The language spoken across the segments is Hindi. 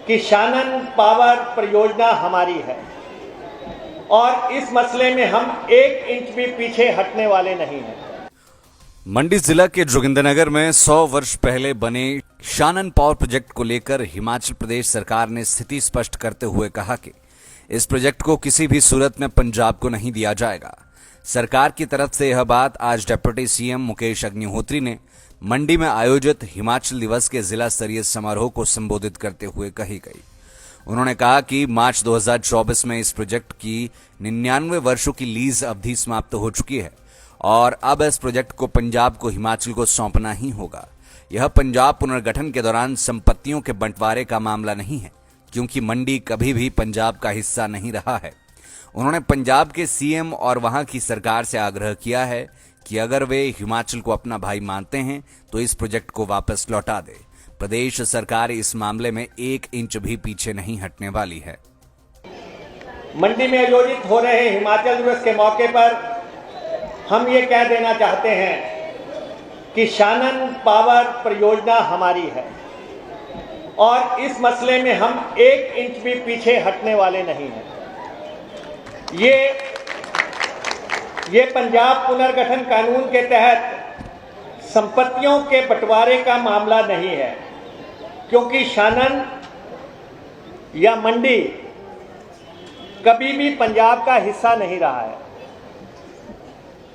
कि शानन पावर परियोजना हमारी है और इस मसले में हम 1 इंच भी पीछे हटने वाले नहीं हैं। मंडी जिला के जोगिंदरनगर में 100 वर्ष पहले बने शानन पावर प्रोजेक्ट को लेकर हिमाचल प्रदेश सरकार ने स्थिति स्पष्ट करते हुए कहा कि इस प्रोजेक्ट को किसी भी सूरत में पंजाब को नहीं दिया जाएगा। सरकार की तरफ से यह बात आज डिप्टी सीएम मुकेश अग्निहोत्री ने मंडी में आयोजित हिमाचल दिवस के जिला स्तरीय समारोह को संबोधित करते हुए कही गई। उन्होंने कहा कि मार्च 2024 में इस प्रोजेक्ट की 99 वर्षों की लीज अवधि समाप्त हो चुकी है और अब इस प्रोजेक्ट को पंजाब को हिमाचल को सौंपना ही होगा। यह पंजाब पुनर्गठन के दौरान संपत्तियों के बंटवारे का मामला नहीं है, क्योंकि मंडी कभी भी पंजाब का हिस्सा नहीं रहा है। उन्होंने पंजाब के सीएम और वहां की सरकार से आग्रह किया है कि अगर वे हिमाचल को अपना भाई मानते हैं तो इस प्रोजेक्ट को वापस लौटा दे। प्रदेश सरकार इस मामले में 1 इंच भी पीछे नहीं हटने वाली है। मंडी में आयोजित हो रहे हिमाचल दिवस के मौके पर हम ये कह देना चाहते हैं कि शानन पावर परियोजना हमारी है और इस मसले में हम 1 इंच भी पीछे हटने वाले नहीं हैं। ये पंजाब पुनर्गठन कानून के तहत संपत्तियों के बंटवारे का मामला नहीं है, क्योंकि शानन या मंडी कभी भी पंजाब का हिस्सा नहीं रहा है।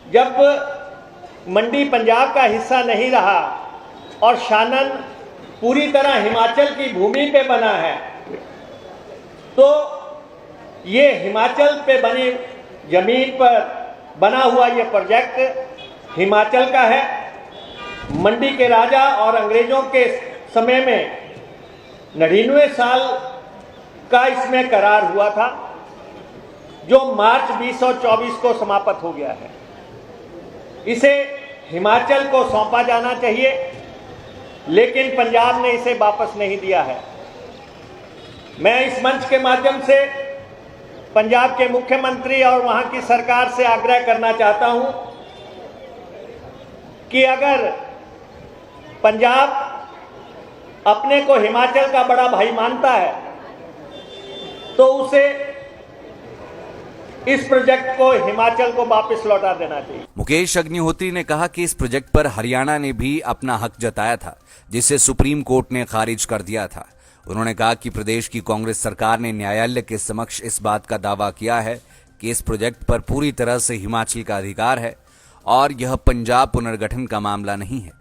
जब मंडी पंजाब का हिस्सा नहीं रहा और शानन पूरी तरह हिमाचल की भूमि पे बना है, तो ये हिमाचल पे बनी जमीन पर बना हुआ ये प्रोजेक्ट हिमाचल का है। मंडी के राजा और अंग्रेजों के समय में 99 साल का इसमें करार हुआ था, जो मार्च 2024 को समाप्त हो गया है। इसे हिमाचल को सौंपा जाना चाहिए, लेकिन पंजाब ने इसे वापस नहीं दिया है। मैं इस मंच के माध्यम से पंजाब के मुख्यमंत्री और वहां की सरकार से आग्रह करना चाहता हूं कि अगर पंजाब अपने को हिमाचल का बड़ा भाई मानता है तो उसे इस प्रोजेक्ट को हिमाचल को वापस लौटा देना चाहिए। मुकेश अग्निहोत्री ने कहा कि इस प्रोजेक्ट पर हरियाणा ने भी अपना हक जताया था, जिसे सुप्रीम कोर्ट ने खारिज कर दिया था। उन्होंने कहा कि प्रदेश की कांग्रेस सरकार ने न्यायालय के समक्ष इस बात का दावा किया है कि इस प्रोजेक्ट पर पूरी तरह से हिमाचल का अधिकार है और यह पंजाब पुनर्गठन का मामला नहीं है।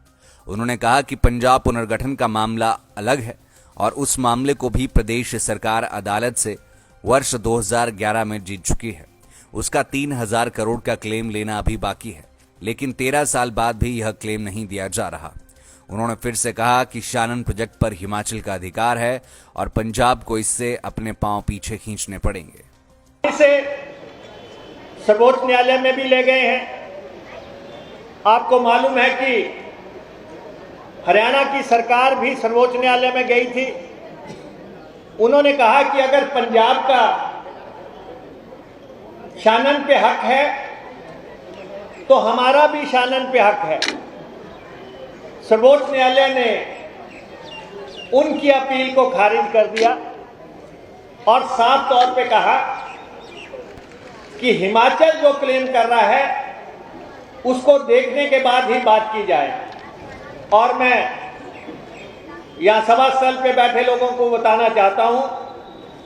उन्होंने कहा कि पंजाब पुनर्गठन का मामला अलग है और उस मामले को भी प्रदेश सरकार अदालत से वर्ष 2011 में जीत चुकी है। उसका 3000 करोड़ का क्लेम लेना अभी बाकी है, लेकिन 13 साल बाद भी यह क्लेम नहीं दिया जा रहा। उन्होंने फिर से कहा कि शानन प्रोजेक्ट पर हिमाचल का अधिकार है और पंजाब को इससे अपने पांव पीछे खींचने पड़ेंगे। इसे सर्वोच्च न्यायालय में भी ले गए हैं। आपको मालूम है कि हरियाणा की सरकार भी सर्वोच्च न्यायालय में गई थी। उन्होंने कहा कि अगर पंजाब का शानन पे हक है तो हमारा भी शानन पे हक है। सर्वोच्च न्यायालय ने उनकी अपील को खारिज कर दिया और साफ तौर पे कहा कि हिमाचल जो क्लेम कर रहा है उसको देखने के बाद ही बात की जाए। और मैं यहां सभा स्थल पे बैठे लोगों को बताना चाहता हूं,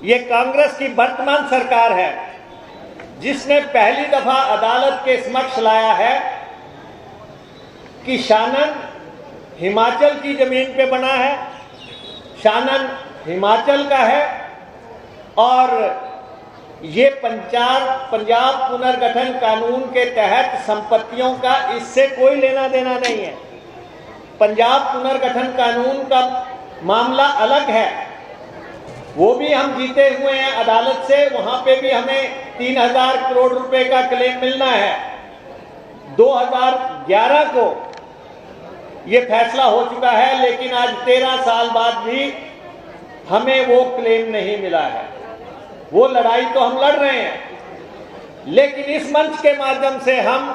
ये कांग्रेस की वर्तमान सरकार है जिसने पहली दफा अदालत के समक्ष लाया है कि शानन हिमाचल की जमीन पे बना है, शानन हिमाचल का है और ये पंजाब पुनर्गठन कानून के तहत संपत्तियों का इससे कोई लेना देना नहीं है। पंजाब पुनर्गठन कानून का मामला अलग है, वो भी हम जीते हुए हैं अदालत से। वहां पे भी हमें 3000 करोड़ रुपए का क्लेम मिलना है। 2011 को ये फैसला हो चुका है, लेकिन आज 13 साल बाद भी हमें वो क्लेम नहीं मिला है। वो लड़ाई तो हम लड़ रहे हैं, लेकिन इस मंच के माध्यम से हम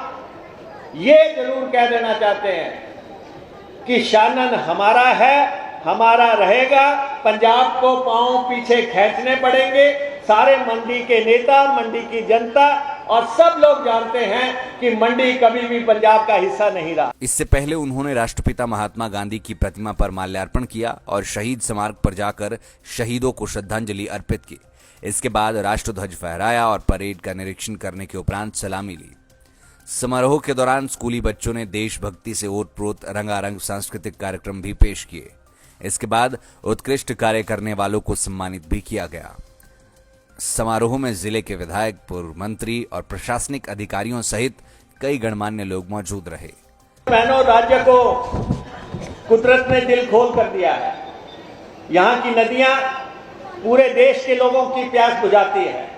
ये जरूर कह देना चाहते हैं कि शानन हमारा है, हमारा रहेगा पंजाब को पांव पीछे खींचने पड़ेंगे। सारे मंडी के नेता, मंडी की जनता और सब लोग जानते हैं कि मंडी कभी भी पंजाब का हिस्सा नहीं रहा। इससे पहले उन्होंने राष्ट्रपिता महात्मा गांधी की प्रतिमा पर माल्यार्पण किया और शहीद स्मारक पर जाकर शहीदों को श्रद्धांजलि अर्पित की। इसके बाद राष्ट्रध्वज फहराया और परेड का निरीक्षण करने के उपरांत सलामी ली। समारोह के दौरान स्कूली बच्चों ने देशभक्ति से ओतप्रोत रंगारंग सांस्कृतिक कार्यक्रम भी पेश किए। इसके बाद उत्कृष्ट कार्य करने वालों को सम्मानित भी किया गया। समारोह में जिले के विधायक, पूर्व मंत्री और प्रशासनिक अधिकारियों सहित कई गणमान्य लोग मौजूद रहे। बहनों, राज्य को कुदरत ने दिल खोल कर दिया है। यहाँ की नदियां पूरे देश के लोगों की प्यास बुझाती है।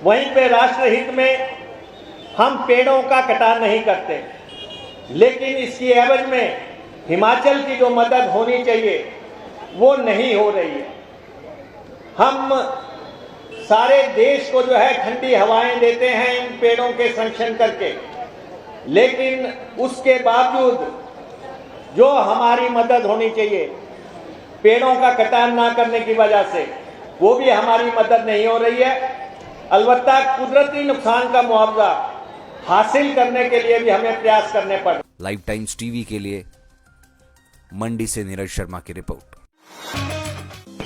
वहीं पे राष्ट्रहित में हम पेड़ों का कटान नहीं करते, लेकिन इसकी एवज में हिमाचल की जो मदद होनी चाहिए वो नहीं हो रही है। हम सारे देश को जो है ठंडी हवाएं देते हैं इन पेड़ों के संरक्षण करके, लेकिन उसके बावजूद जो हमारी मदद होनी चाहिए पेड़ों का कटान ना करने की वजह से, वो भी हमारी मदद नहीं हो रही है। अलबत्ता कुदरती नुकसान का मुआवजा हासिल करने के लिए भी हमें प्रयास करने पड़। लाइव टाइम्स टीवी के लिए मंडी से नीरज शर्मा की रिपोर्ट।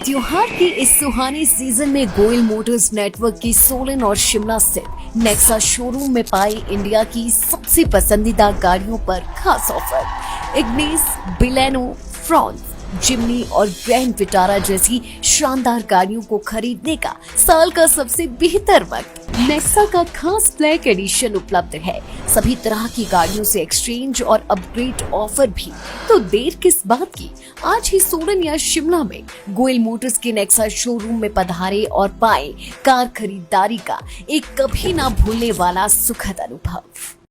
त्योहार की इस सुहानी सीजन में गोयल मोटर्स नेटवर्क की सोलन और शिमला स्थित नेक्सा शोरूम में पाई इंडिया की सबसे पसंदीदा गाड़ियों पर खास ऑफर। इग्निस, बिलेनो, फ्रॉन्स, जिम्नी और ग्रैंड विटारा जैसी शानदार गाड़ियों को खरीदने का साल का सबसे बेहतर वक्त। नेक्सा का खास ब्लैक एडिशन उपलब्ध है। सभी तरह की गाड़ियों से एक्सचेंज और अपग्रेड ऑफर भी। तो देर किस बात की, आज ही सोलन या शिमला में गोयल मोटर्स के नेक्सा शोरूम में पधारे और पाएं कार खरीदारी का एक कभी ना भूलने वाला सुखद अनुभव।